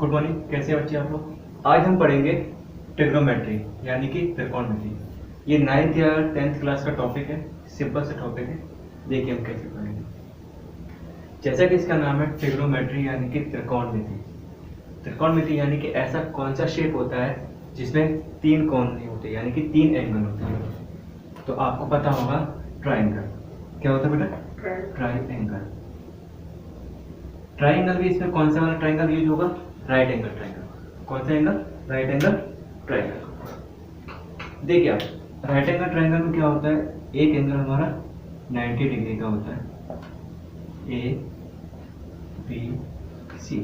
Good morning, कैसे हैं बच्चे आप लोग। आज हम पढ़ेंगे ट्रिग्नोमेट्री यानी कि त्रिकोणमिति। ये 9th या 10th क्लास का टॉपिक है, सिंपल सा टॉपिक है। देखिए हम कैसे पढ़ेंगे। जैसा कि इसका नाम है ट्रिग्नोमेट्री यानी कि त्रिकोणमिति। त्रिकोणमिति यानी कि ऐसा कौन सा शेप होता है जिसमें 3 कोण नहीं होते यानी कि 3 एंगल होते हैं। तो आपको पता होगा ट्राइंगल क्या होता है बेटा, ट्राइंगल। ट्राइंगल भी इसमें कौन सा वाला ट्राइंगल यूज होगा, राइट एंगल ट्राइंगल। कौन सा एंगल, राइट एंगल ट्राइंगल। देखिए आप राइट एंगल ट्राइंगल में क्या होता है, एक एंगल हमारा 90 डिग्री का होता है, ए बी सी।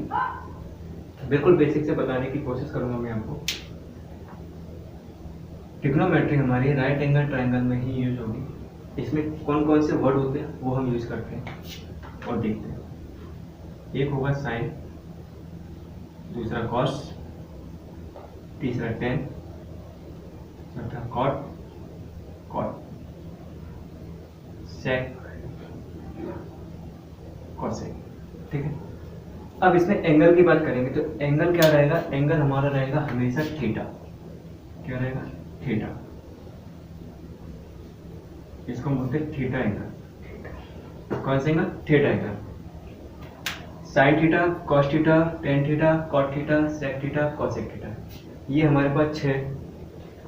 बिल्कुल बेसिक से बताने की कोशिश करूंगा मैं आपको। ट्रिग्नोमेट्री हमारी राइट एंगल ट्राइंगल में ही यूज होगी। इसमें कौन कौन से वर्ड होते हैं वो हम यूज करते हैं और देखते हैं। एक होगा साइन, दूसरा कॉस, तीसरा टेन, चौथा कॉट, सेक, कॉसेक। ठीक है। अब इसमें एंगल की बात करेंगे तो एंगल क्या रहेगा, एंगल हमारा रहेगा हमेशा थीटा। क्या रहेगा, थीटा। इसको हम बोलते हैं थीटा एंगल। कौन सा angle, theta angle. Sine theta, cos theta, tan theta, cot theta, sec theta, cosec theta. ये हमारे पास 6,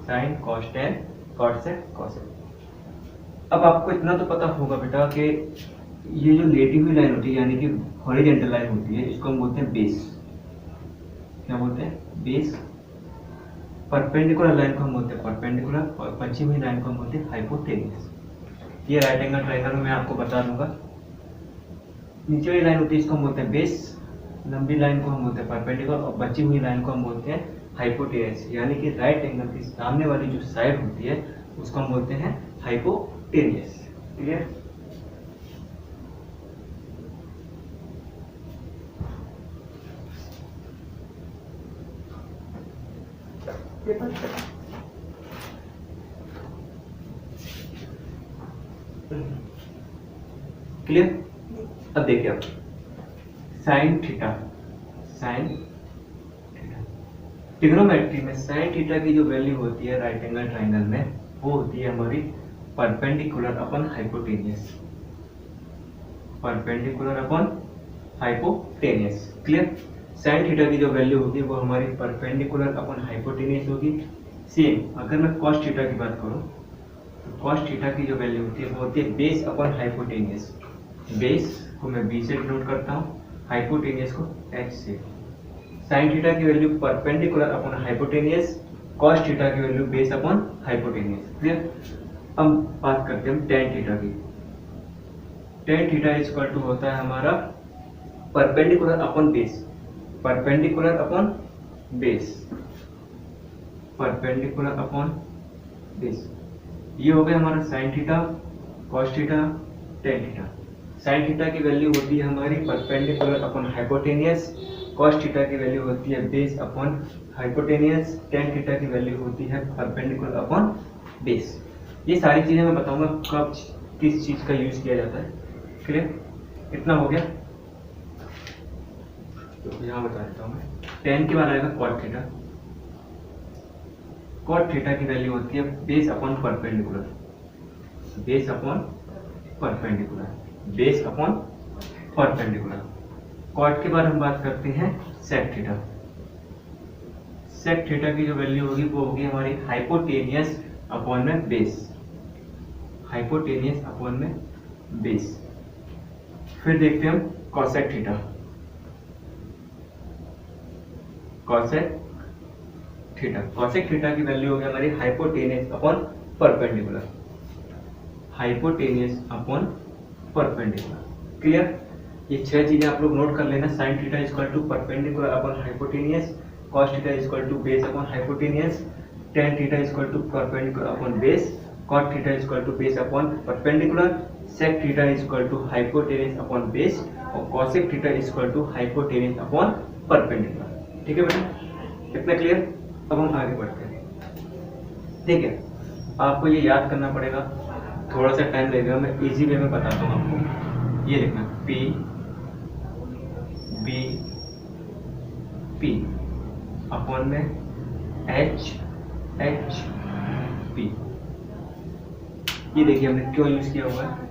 sine, cos, tan, cot, sec, cosec. अब आपको इतना तो पता होगा बेटा कि ये जो लेटी हुई लाइन होती है यानी कि हॉरिजॉन्टल लाइन होती है, इसको हम बोलते हैं बेस। क्या बोलते हैं, बेस। परपेंडिकुलर लाइन को हम बोलते हैं परपेंडिकुलर और बची हुई लाइन को हम बोलते हैं हाइपोटेन्यूस। ये राइट एंगल ट्राइंगल में मैं आपको बता दूंगा। नीचे वाली लाइन होती है इसको हम बोलते हैं बेस, लंबी लाइन को हम बोलते हैं परपेंडिकुलर और बची हुई लाइन को हम बोलते हैं हाइपोटेन्यूस। यानी कि राइट एंगल की सामने वाली जो साइड होती है उसको हम बोलते हैं हाइपोटेन्यूस। क्लियर। क्लियर। अब देखिए आप sign theta, sine theta. Trigonometry में साइन थीटा की जो वैल्यू होती है राइट एंगल ट्राइंगल में वो होती है हमारी perpendicular upon hypotenuse. Perpendicular upon hypotenuse. Clear. Sign theta की जो वैल्यू होगी वो हमारी परपेंडिकुलर अपॉन हाइपोटेन्यूस होगी। सेम अगर मैं कॉस थीटा की बात करूं तो कॉस थीटा की जो वैल्यू होती है वो होती है बेस अपॉन हाइपोटेन्यूस। बेस को मैं बी से डिनोट करता हूँ, हाइपोटेन्यूस को एच से। साइन थीटा की value perpendicular upon hypotenuse, cos theta की value base upon hypotenuse. Clear. अब बात करते हैं हम टेन थीटा की। टेन थीटा इक्वल टू होता है हमारा perpendicular upon base, perpendicular upon base, perpendicular upon base. ये हो गया हमारा sine theta, cos theta, tan theta. Sine theta की वैल्यू होती है हमारी perpendicular upon hypotenuse, cos theta की वैल्यू होती है base upon hypotenuse, tan theta की वैल्यू होती है परपेंडिकुलर अपॉन बेस। ये सारी चीजें मैं बताऊंगा कब किस चीज का यूज किया जाता है। क्लियर। इतना हो गया। तो यहाँ बता देता हूँ मैं। टेन के बाद आएगा कॉट थीटा। कॉट थीटा की वैल्यू होती है base upon perpendicular, base upon perpendicular, base upon perpendicular. Cot के बाद हम बात करते हैं सेक थीटा। सेक थीटा की जो वैल्यू होगी वो होगी हमारी हाइपोटेन्यूस अपॉन में बेस, हाइपोटेन्यूस अपॉन में बेस। फिर देखते हैं हम cosec theta. Cosec theta, cosec theta की वैल्यू होगी हमारी hypotenuse upon perpendicular, hypotenuse upon perpendicular. Clear. ये 6 चीजें आप लोग नोट कर लेना। Sine theta equal to perpendicular upon hypotenuse, cos theta equal to base upon hypotenuse, tan theta equal to perpendicular upon base, cot theta equal to base upon perpendicular, sec theta equal to hypotenuse upon base और cosec theta equal to hypotenuse upon perpendicular. ठीक है बेटा, इतना clear. अब हम आगे बढ़ते हैं। ठीक है, आपको ये याद करना पड़ेगा, थोड़ा सा टाइम लगेगा, मैं इजी वे में बताता हूँ आपको। ये लिखना P B पी अपॉन में एच एच पी। ये देखिए हमने क्यों यूज किया हुआ है,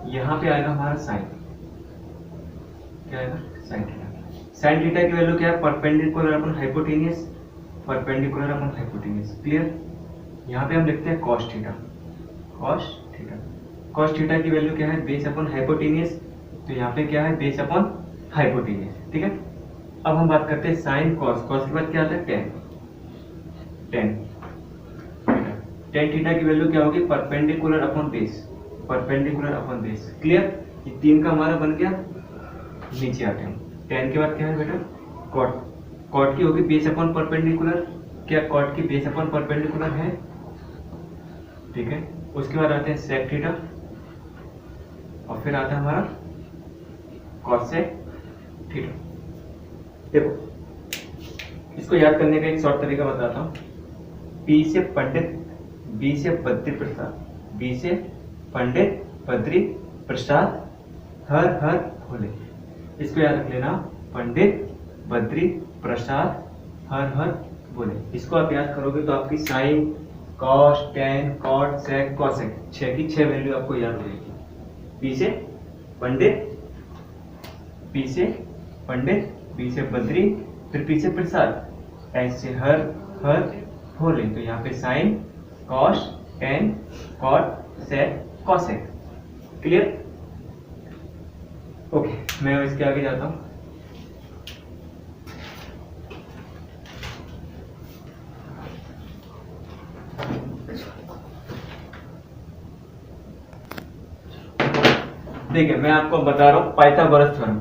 यहाँ पे आएगा हमारा साइन, क्या आएगा साइन थीटा। साइन थीटा की वैल्यू क्या है, perpendicular upon hypotenuse, perpendicular upon hypotenuse, clear. यहाँ पे हम लिखते हैं cos theta, cos theta. Cos theta की वैल्यू क्या है, बेस अपन हाइपोटेनियस, तो यहाँ पे क्या है बेस अपन हाइपोटेनियस, ठीक है। अब हम बात करते हैं साइन कॉस, कॉस के बाद क्या आता है ten, tan theta. Tan theta की वैल्यू क्या होगी, perpendicular upon base, perpendicular upon base, clear. ये तीन का हमारा बन गया, नीचे आते हैं। टेन के बाद क्या है बेटा कॉट, कॉट की होगी बेस अपॉन परपेंडिकुलर, क्या कॉट की बेस अपॉन परपेंडिकुलर है, ठीक है। उसके बाद आते हैं सेक थीटा और फिर आता है हमारा कॉसेक थीटा। देखो इसको याद करने का एक शॉर्ट तरीका बताता हूँ। पी से पंडित, बी से बद्री प्रसाद, बी से पंडित बद्री प्रसाद, हर हर भोले। इसको याद रख लेना, पंडित बद्री प्रसाद हर हर भोले। इसको आप याद करोगे तो आपकी sine cos tan cot sec cosec 6 की 6 वैल्यू आपको याद हो जाएगी। पी से पंडित, पी से पंडित, पी से बद्री, फिर पी से प्रसाद, ऐसे हर हर भोले। तो यहाँ पे sine cos tan cot sec cosec, clear. Okay मैं इसके आगे जाता हूँ। देखिए मैं आपको बता रहा हूँ पाइथागोरस थ्योरम,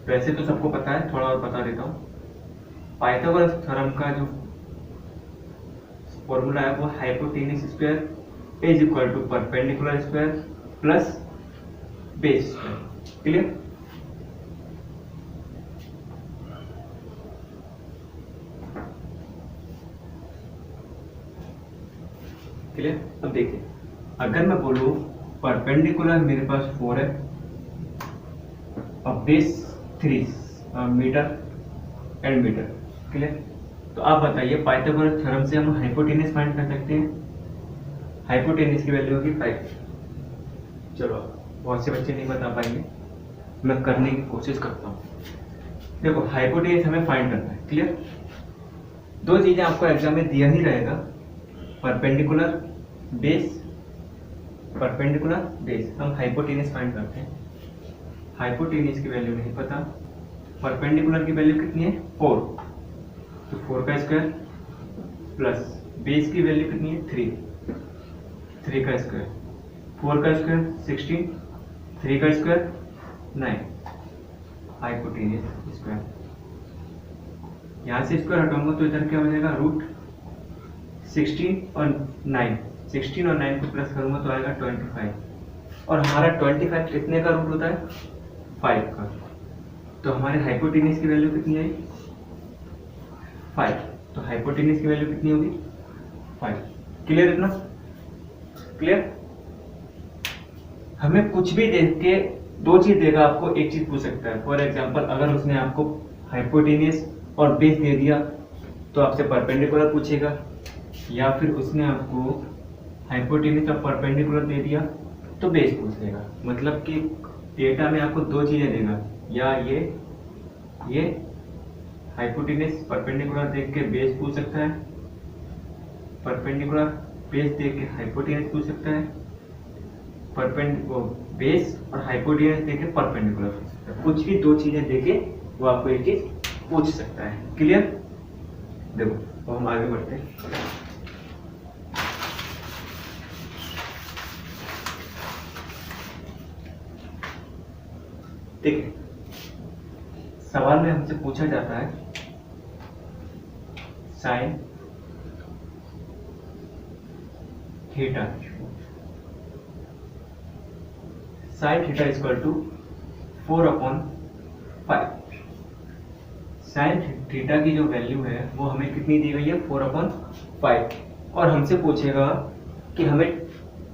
वैसे तो सबको पता है, थोड़ा और बता देता हूँ। पाइथागोरस थ्योरम का जो फॉर्मूला है वो hypotenuse square is equal to perpendicular square plus base square, clear. Clear. अब देखिए अगर मैं बोलूं परपेंडिकुलर मेरे पास 4 है और base 3 metre and metre, clear. तो आप बताइए पाइथागोरस थ्योरम से हम हाइपोटेन्यूस फाइंड कर सकते हैं। हाइपोटेन्यूस की वैल्यू होगी 5। चलो बहुत से बच्चे नहीं बता पाएंगे, मैं करने की कोशिश करता हूँ। देखो हाइपोटेन्यूस हमें फाइंड करना है, क्लियर। दो चीजें आपको एग्जाम में दिया ही रहेगा, परपेंडिकुलर बेस, परपेंडिकुलर बेस। हम हाइपोटेन्यूस फाइंड करते हैं। हाइपोटेन्यूस की वैल्यू नहीं पता, परपेंडिकुलर की वैल्यू कितनी है 4, तो 4 का स्क्वायर प्लस बेस की वैल्यू कितनी है 3 का स्क्वायर, 4 का स्क्वायर 16, 3 का स्क्वायर 9, हाइपोटेन्यूस स्क्वायर। यहाँ से स्क्वायर हटाऊंगा तो इधर क्या हो जाएगा रूट 16 और 9, 16 और 9 को प्लस करूंगा तो आएगा 25, और हमारा 25 कितने का रूट होता है 5 का। तो हमारे हाइपोटेन्यूस की वैल्यू कितनी आई 5, तो हाइपोटेन्यूस की वैल्यू कितनी होगी 5, क्लियर। इतना क्लियर। हमें कुछ भी देख के दो चीज देगा, आपको एक चीज पूछ सकता है। फॉर एग्जांपल अगर उसने आपको हाइपोटेन्यूस और बेस दे दिया तो आपसे परपेंडिकुलर पूछेगा, या फिर उसने आपको हाइपोटेन्यूस और परपेंडिकुलर दे दिया तो बेस पूछ लेगा। मतलब कि डेटा में आपको दो चीजें देगा, या ये हाइपोटेन्यूस परपेंडिकुलर देख के बेस पूछ सकता है, परपेंडिकुलर बेस देख के हाइपोटेन्यूस पूछ सकता है, बेस और हाइपोटेन्यूस देख के परपेंडिकुलर पूछ सकता है। कुछ भी दो चीजें देके वो आपको एक चीज पूछ सकता है, क्लियर। देखो तो हम आगे बढ़ते हैं। ठीक है, सवाल में हमसे पूछा जाता है sine theta, sine theta equal to 4/5। Sine theta की जो वैल्यू है वो हमें कितनी दी गई है 4/5, 5 और हमसे पूछेगा कि हमें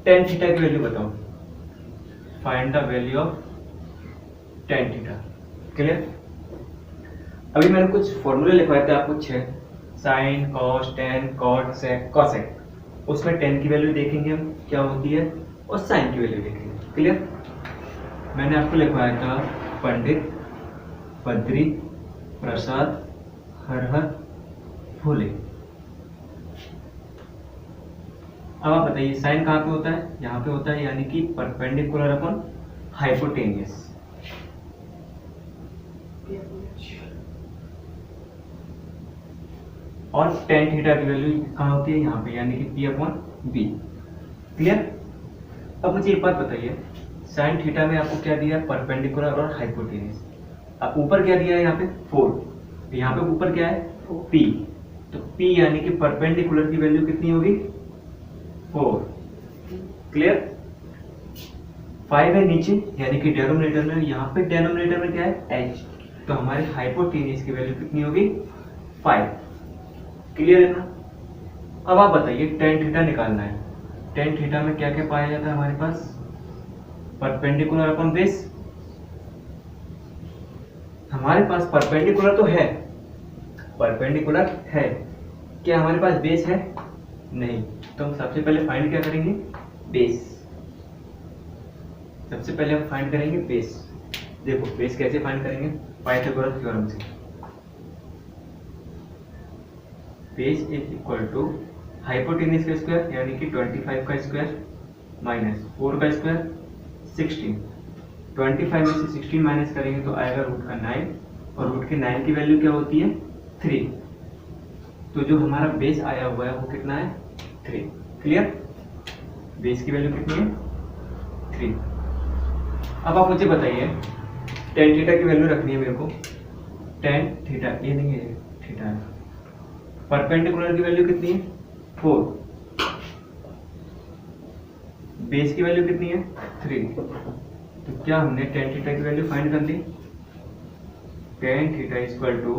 tan थीटा की वैल्यू बताओ, find the value of tan theta. Clear? अभी मैंने कुछ फॉर्मूले लिखवाए थे आपको 6, sine, cos, tan, cot, sec, cosec. उसमें टेन की वैल्यू देखेंगे हम क्या होती है और साइन की वैल्यू देखेंगे। क्लियर? मैंने आपको लिखवाया था पंडित, बद्री, प्रसाद, हर फूले। अब आप बताइए साइन कहाँ पे होता है? यहाँ पे होता है, यानी कि परपेंडिकुलर अपॉन हाइपोटेनियस। और tan थीटा की वैल्यू कहाँ होती है? यहाँ पे, यानी कि P अपॉन बी। क्लियर? अब मुझे एक बात बताइए, साइन थीटा में आपको क्या दिया है? परपेंडिकुलर और हाइपोटेनियस। अब ऊपर क्या दिया है? यहाँ पे 4। यहाँ पे ऊपर क्या है? P। तो P यानी कि परपेंडिकुलर की वैल्यू कितनी होगी? 4। क्लियर? 5 है नीचे, यानी कि डेनोमिनेटर में। यहाँ पे डेनोमिनेटर में क्या है? H। तो हमारे हाइपोटेनियस की वैल्यू कितनी होगी? 5। क्लियर है ना? अब आप बताइए tan थीटा निकालना है। tan थीटा में क्या क्या पाया जाता है हमारे पास? Perpendicular upon base. हमारे पास परपेंडिकुलर तो है, परपेंडिकुलर है, क्या हमारे पास बेस है? नहीं। तो हम सबसे पहले फाइंड क्या करेंगे? बेस। सबसे पहले हम फाइंड करेंगे बेस। देखो बेस कैसे फाइंड करेंगे? पाइथागोरस थ्योरम से। Base is equal to hypotenuse का स्क्वायर यानी कि 25 का स्क्वायर माइनस 4 का स्क्वायर 16। 25 में से 16 माइनस करेंगे तो आएगा रूट का 9 और रूट के 9 की वैल्यू क्या होती है? 3। तो जो हमारा बेस आया हुआ है वो कितना है? 3। क्लियर? बेस की वैल्यू कितनी है? 3। अब आप मुझे बताइए tan थीटा की वैल्यू रखनी है मेरे को। tan थीटा, ये नहीं है, थीटा है। परपेंडिकुलर की वैल्यू कितनी है? 4। बेस की वैल्यू कितनी है? 3। तो क्या हमने tan थीटा की वैल्यू फाइंड कर ली? tan theta equal to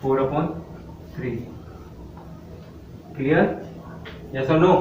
4/3। Clear? Yes और नो?